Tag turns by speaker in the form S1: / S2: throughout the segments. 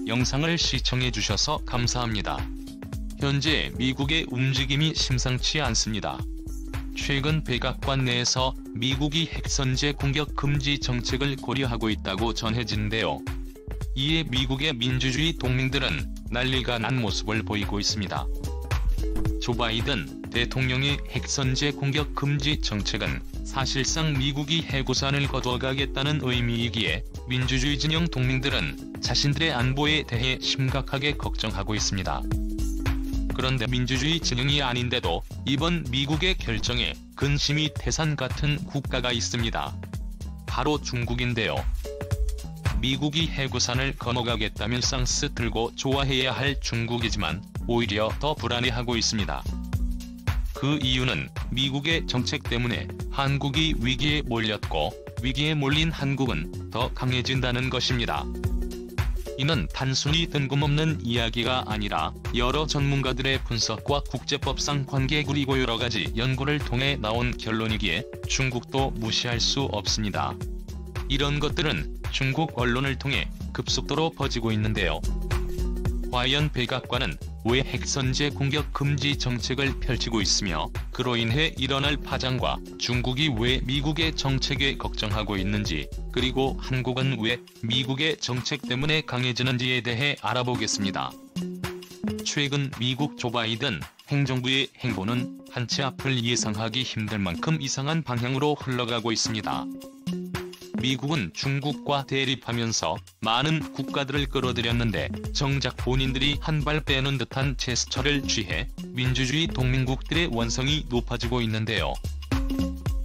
S1: 영상을 시청해주셔서 감사합니다. 현재 미국의 움직임이 심상치 않습니다. 최근 백악관 내에서 미국이 핵선제 공격 금지 정책을 고려하고 있다고 전해지는데요. 이에 미국의 민주주의 동맹들은 난리가 난 모습을 보이고 있습니다. 조 바이든 대통령의 핵선제 공격 금지 정책은 사실상 미국이 핵우산을 거둬가겠다는 의미이기에 민주주의 진영 동맹들은 자신들의 안보에 대해 심각하게 걱정하고 있습니다. 그런데 민주주의 진영이 아닌데도 이번 미국의 결정에 근심이 태산 같은 국가가 있습니다. 바로 중국인데요. 미국이 핵우산을 거머가겠다며 쌍스 들고 좋아해야 할 중국이지만 오히려 더 불안해하고 있습니다. 그 이유는 미국의 정책 때문에 한국이 위기에 몰렸고 위기에 몰린 한국은 더 강해진다는 것입니다. 이는 단순히 뜬금없는 이야기가 아니라 여러 전문가들의 분석과 국제법상 관계 그리고 여러가지 연구를 통해 나온 결론이기에 중국도 무시할 수 없습니다. 이런 것들은 중국 언론을 통해 급속도로 퍼지고 있는데요. 과연 백악관은 왜 핵선제 공격 금지 정책을 펼치고 있으며 그로 인해 일어날 파장과 중국이 왜 미국의 정책에 걱정하고 있는지, 그리고 한국은 왜 미국의 정책 때문에 강해지는지에 대해 알아보겠습니다. 최근 미국 조 바이든 행정부의 행보는 한 치 앞을 예상하기 힘들 만큼 이상한 방향으로 흘러가고 있습니다. 미국은 중국과 대립하면서 많은 국가들을 끌어들였는데 정작 본인들이 한 발 빼는 듯한 제스처를 취해 민주주의 동맹국들의 원성이 높아지고 있는데요.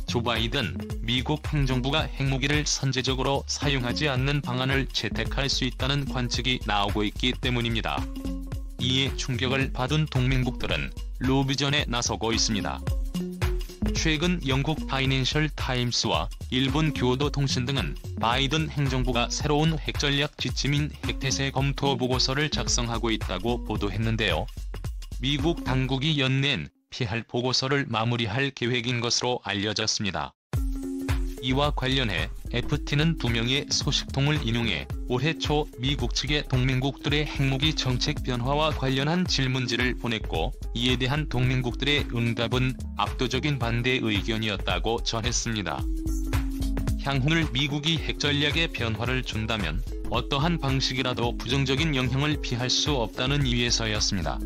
S1: 조 바이든 미국 행정부가 핵무기를 선제적으로 사용하지 않는 방안을 채택할 수 있다는 관측이 나오고 있기 때문입니다. 이에 충격을 받은 동맹국들은 로비전에 나서고 있습니다. 최근 영국 파이낸셜 타임스와 일본 교도통신 등은 바이든 행정부가 새로운 핵전략 지침인 핵태세 검토 보고서를 작성하고 있다고 보도했는데요. 미국 당국이 연낸 피할 보고서를 마무리할 계획인 것으로 알려졌습니다. 이와 관련해 FT는 2명의 소식통을 인용해 올해 초 미국 측의 동맹국들의 핵무기 정책 변화와 관련한 질문지를 보냈고 이에 대한 동맹국들의 응답은 압도적인 반대 의견이었다고 전했습니다. 향후를 미국이 핵전략에 변화를 준다면 어떠한 방식이라도 부정적인 영향을 피할 수 없다는 이유에서였습니다.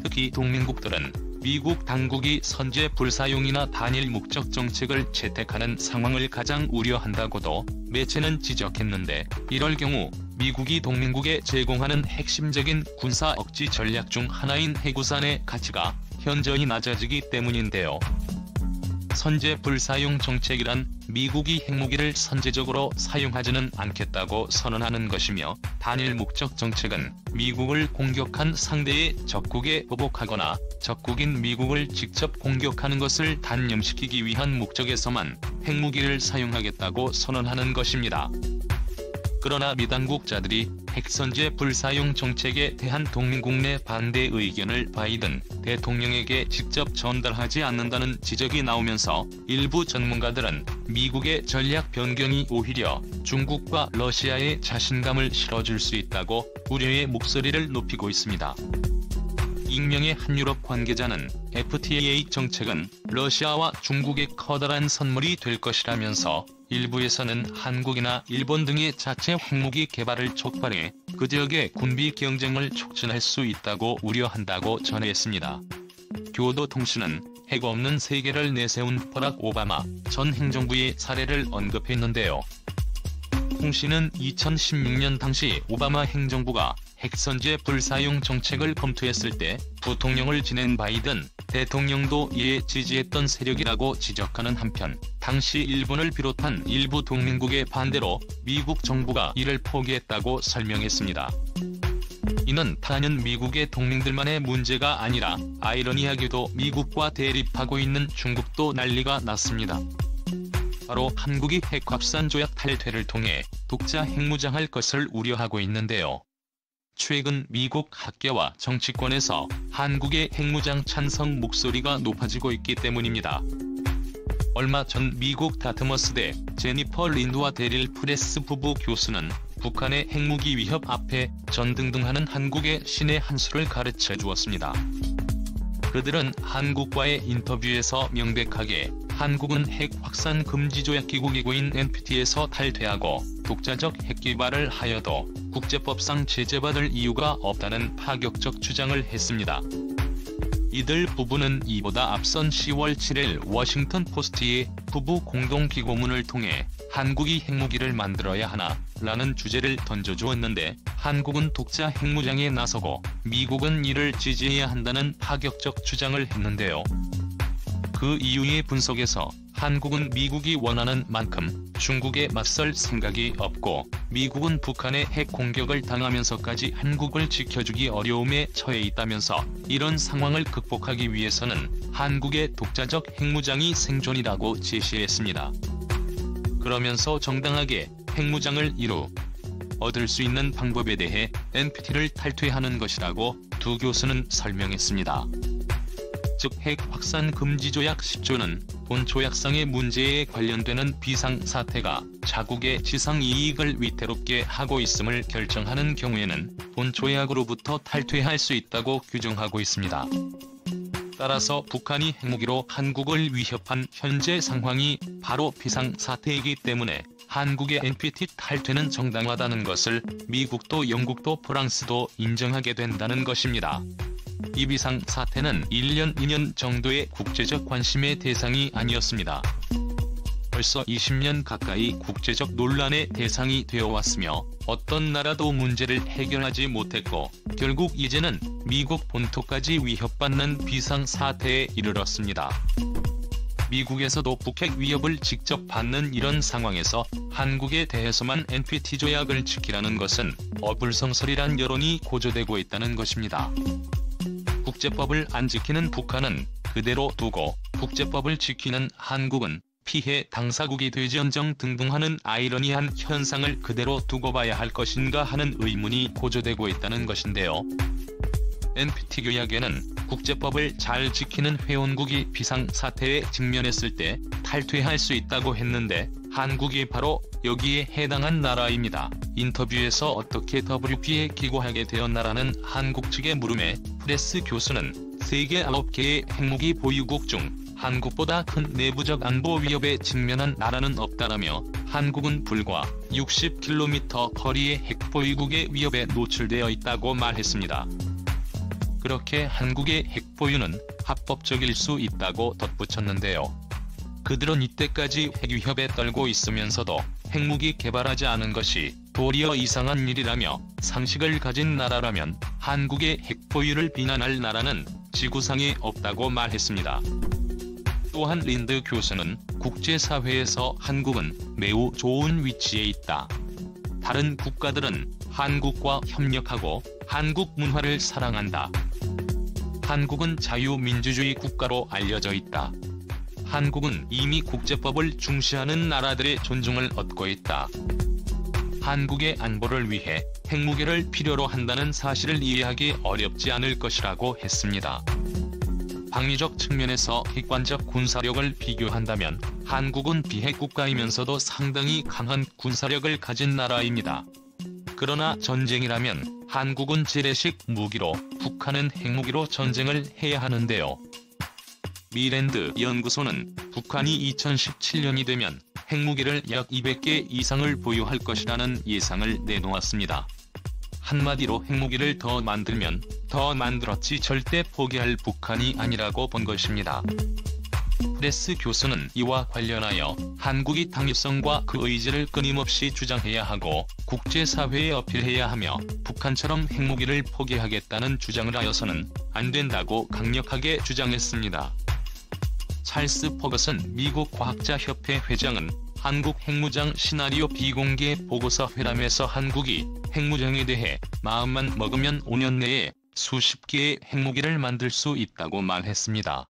S1: 특히 동맹국들은 미국 당국이 선제 불사용이나 단일 목적 정책을 채택하는 상황을 가장 우려한다고도 매체는 지적했는데, 이럴 경우 미국이 동맹국에 제공하는 핵심적인 군사 억지 전략 중 하나인 핵우산의 가치가 현저히 낮아지기 때문인데요. 선제 불사용 정책이란 미국이 핵무기를 선제적으로 사용하지는 않겠다고 선언하는 것이며, 단일 목적 정책은 미국을 공격한 상대의 적국에 보복하거나 적국인 미국을 직접 공격하는 것을 단념시키기 위한 목적에서만 핵무기를 사용하겠다고 선언하는 것입니다. 그러나 미 당국자들이 핵선제 불사용 정책에 대한 동맹국 내 반대 의견을 바이든 대통령에게 직접 전달하지 않는다는 지적이 나오면서 일부 전문가들은 미국의 전략 변경이 오히려 중국과 러시아의 자신감을 실어줄 수 있다고 우려의 목소리를 높이고 있습니다. 익명의 한 유럽 관계자는 FTA 정책은 러시아와 중국의 커다란 선물이 될 것이라면서 일부에서는 한국이나 일본 등의 자체 핵무기 개발을 촉발해 그 지역의 군비 경쟁을 촉진할 수 있다고 우려한다고 전했습니다. 교도통신은 핵 없는 세계를 내세운 버락 오바마 전 행정부의 사례를 언급했는데요. 통신은 2016년 당시 오바마 행정부가 핵선제 불사용 정책을 검토했을 때 부통령을 지낸 바이든 대통령도 이에 지지했던 세력이라고 지적하는 한편, 당시 일본을 비롯한 일부 동맹국의 반대로 미국 정부가 이를 포기했다고 설명했습니다. 이는 단연 미국의 동맹들만의 문제가 아니라 아이러니하게도 미국과 대립하고 있는 중국도 난리가 났습니다. 바로 한국이 핵확산 조약 탈퇴를 통해 독자 핵무장할 것을 우려하고 있는데요. 최근 미국 학계와 정치권에서 한국의 핵무장 찬성 목소리가 높아지고 있기 때문입니다. 얼마 전 미국 다트머스대 제니퍼 린드와 데릴 프레스 부부 교수는 북한의 핵무기 위협 앞에 전등등하는 한국의 신의 한 수를 가르쳐 주었습니다. 그들은 한국과의 인터뷰에서 명백하게 한국은 핵 확산 금지 조약 기구인 NPT에서 탈퇴하고 독자적 핵 개발을 하여도 국제법상 제재받을 이유가 없다는 파격적 주장을 했습니다. 이들 부부는 이보다 앞선 10월 7일 워싱턴 포스트에 부부 공동기고문을 통해 한국이 핵무기를 만들어야 하나 라는 주제를 던져주었는데 한국은 독자 핵무장에 나서고 미국은 이를 지지해야 한다는 파격적 주장을 했는데요. 그 이유의 분석에서 한국은 미국이 원하는 만큼 중국에 맞설 생각이 없고 미국은 북한의 핵 공격을 당하면서까지 한국을 지켜주기 어려움에 처해 있다면서 이런 상황을 극복하기 위해서는 한국의 독자적 핵무장이 생존이라고 제시했습니다. 그러면서 정당하게 핵무장을 얻을 수 있는 방법에 대해 NPT를 탈퇴하는 것이라고 두 교수는 설명했습니다. 즉 핵 확산 금지 조약 10조는 본 조약상의 문제에 관련되는 비상사태가 자국의 지상 이익을 위태롭게 하고 있음을 결정하는 경우에는 본 조약으로부터 탈퇴할 수 있다고 규정하고 있습니다. 따라서 북한이 핵무기로 한국을 위협한 현재 상황이 바로 비상사태이기 때문에 한국의 NPT 탈퇴는 정당하다는 것을 미국도 영국도 프랑스도 인정하게 된다는 것입니다. 이 비상사태는 1년, 2년 정도의 국제적 관심의 대상이 아니었습니다. 벌써 20년 가까이 국제적 논란의 대상이 되어왔으며 어떤 나라도 문제를 해결하지 못했고 결국 이제는 미국 본토까지 위협받는 비상사태에 이르렀습니다. 미국에서도 북핵 위협을 직접 받는 이런 상황에서 한국에 대해서만 NPT 조약을 지키라는 것은 어불성설이란 여론이 고조되고 있다는 것입니다. 국제법을 안 지키는 북한은 그대로 두고 국제법을 지키는 한국은 피해 당사국이 되지언정 등등 하는 아이러니한 현상을 그대로 두고 봐야 할 것인가 하는 의문이 고조되고 있다는 것인데요. NPT 규약에는 국제법을 잘 지키는 회원국이 비상사태에 직면했을 때 탈퇴할 수 있다고 했는데 한국이 바로 여기에 해당한 나라입니다. 인터뷰에서 어떻게 WP에 기고하게 되었나라는 한국 측의 물음에 프레스 교수는 세계 9개의 핵무기 보유국 중 한국보다 큰 내부적 안보 위협에 직면한 나라는 없다라며 한국은 불과 60km 거리의 핵 보유국의 위협에 노출되어 있다고 말했습니다. 그렇게 한국의 핵 보유는 합법적일 수 있다고 덧붙였는데요. 그들은 이때까지 핵 위협에 떨고 있으면서도 핵무기 개발하지 않은 것이 도리어 이상한 일이라며 상식을 가진 나라라면 한국의 핵 보유를 비난할 나라는 지구상에 없다고 말했습니다. 또한 린드 교수는 국제사회에서 한국은 매우 좋은 위치에 있다. 다른 국가들은 한국과 협력하고 한국 문화를 사랑한다. 한국은 자유민주주의 국가로 알려져 있다. 한국은 이미 국제법을 중시하는 나라들의 존중을 얻고 있다. 한국의 안보를 위해 핵무기를 필요로 한다는 사실을 이해하기 어렵지 않을 것이라고 했습니다. 방위적 측면에서 객관적 군사력을 비교한다면 한국은 비핵 국가이면서도 상당히 강한 군사력을 가진 나라입니다. 그러나 전쟁이라면 한국은 재래식 무기로 북한은 핵무기로 전쟁을 해야 하는데요. 미랜드 연구소는 북한이 2017년이 되면 핵무기를 약 200개 이상을 보유할 것이라는 예상을 내놓았습니다. 한마디로 핵무기를 더 만들면 더 만들었지 절대 포기할 북한이 아니라고 본 것입니다. 프레스 교수는 이와 관련하여 한국이 당위성과 그 의지를 끊임없이 주장해야 하고 국제사회에 어필해야 하며 북한처럼 핵무기를 포기하겠다는 주장을 하여서는 안 된다고 강력하게 주장했습니다. 찰스 퍼거슨 미국 과학자협회 회장은 한국 핵무장 시나리오 비공개 보고서 회람에서 한국이 핵무장에 대해 마음만 먹으면 5년 내에 수십 개의 핵무기를 만들 수 있다고 말했습니다.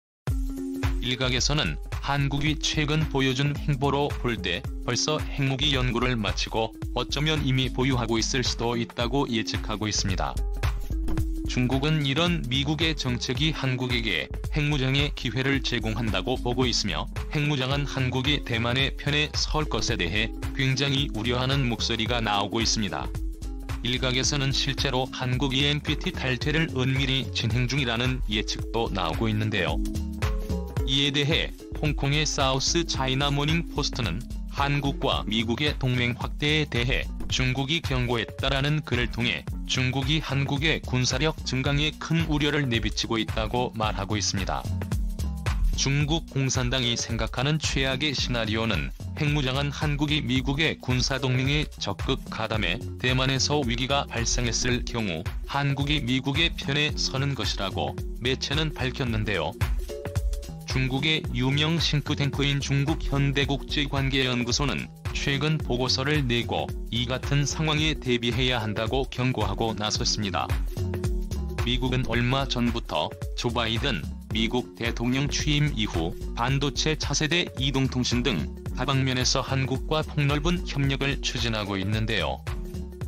S1: 일각에서는 한국이 최근 보여준 행보로 볼 때 벌써 핵무기 연구를 마치고 어쩌면 이미 보유하고 있을 수도 있다고 예측하고 있습니다. 중국은 이런 미국의 정책이 한국에게 핵무장의 기회를 제공한다고 보고 있으며 핵무장한 한국이 대만의 편에 설 것에 대해 굉장히 우려하는 목소리가 나오고 있습니다. 일각에서는 실제로 한국 ENPT 탈퇴를 은밀히 진행 중이라는 예측도 나오고 있는데요. 이에 대해 홍콩의 사우스 차이나 모닝 포스트는 한국과 미국의 동맹 확대에 대해 중국이 경고했다라는 글을 통해 중국이 한국의 군사력 증강에 큰 우려를 내비치고 있다고 말하고 있습니다. 중국 공산당이 생각하는 최악의 시나리오는 핵무장한 한국이 미국의 군사동맹에 적극 가담해 대만에서 위기가 발생했을 경우 한국이 미국의 편에 서는 것이라고 매체는 밝혔는데요. 중국의 유명 싱크탱크인 중국 현대국제관계연구소는 최근 보고서를 내고 이 같은 상황에 대비해야 한다고 경고하고 나섰습니다. 미국은 얼마 전부터 조 바이든 미국 대통령 취임 이후 반도체 차세대 이동통신 등 다방면에서 한국과 폭넓은 협력을 추진하고 있는데요.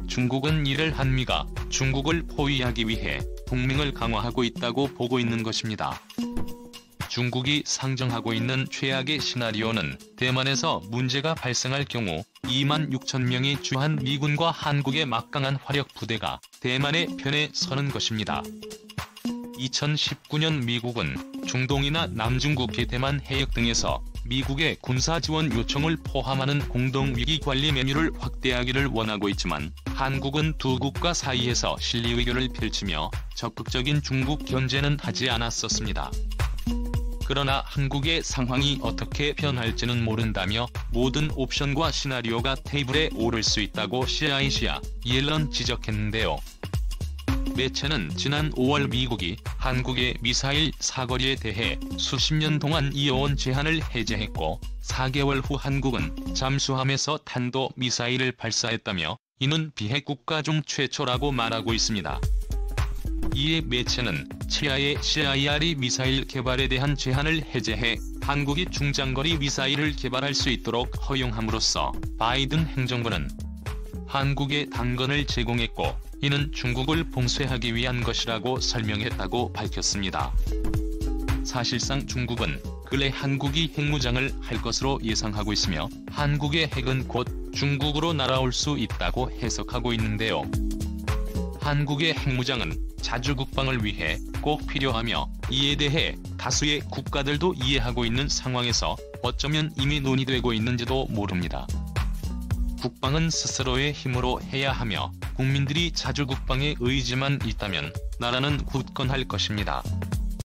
S1: 중국은 이를 한미가 중국을 포위하기 위해 동맹을 강화하고 있다고 보고 있는 것입니다. 중국이 상정하고 있는 최악의 시나리오는 대만에서 문제가 발생할 경우 2만 6천 명이 주한 미군과 한국의 막강한 화력 부대가 대만의 편에 서는 것입니다. 2019년 미국은 중동이나 남중국 대만 해역 등에서 미국의 군사 지원 요청을 포함하는 공동위기관리 메뉴를 확대하기를 원하고 있지만 한국은 두 국가 사이에서 실리 외교를 펼치며 적극적인 중국 견제는 하지 않았었습니다. 그러나 한국의 상황이 어떻게 변할지는 모른다며 모든 옵션과 시나리오가 테이블에 오를 수 있다고 CIC야 옐런 지적했는데요. 매체는 지난 5월 미국이 한국의 미사일 사거리에 대해 수십 년 동안 이어온 제한을 해제했고 4개월 후 한국은 잠수함에서 탄도 미사일을 발사했다며 이는 비핵 국가 중 최초라고 말하고 있습니다. 이에 매체는 치아의 CIR이 미사일 개발에 대한 제한을 해제해 한국이 중장거리 미사일을 개발할 수 있도록 허용함으로써 바이든 행정부는 한국에 당근을 제공했고 이는 중국을 봉쇄하기 위한 것이라고 설명했다고 밝혔습니다. 사실상 중국은 근래 한국이 핵무장을 할 것으로 예상하고 있으며 한국의 핵은 곧 중국으로 날아올 수 있다고 해석하고 있는데요. 한국의 핵무장은 자주국방을 위해 꼭 필요하며 이에 대해 다수의 국가들도 이해하고 있는 상황에서 어쩌면 이미 논의되고 있는지도 모릅니다. 국방은 스스로의 힘으로 해야 하며 국민들이 자주국방의 의지만 있다면 나라는 굳건할 것입니다.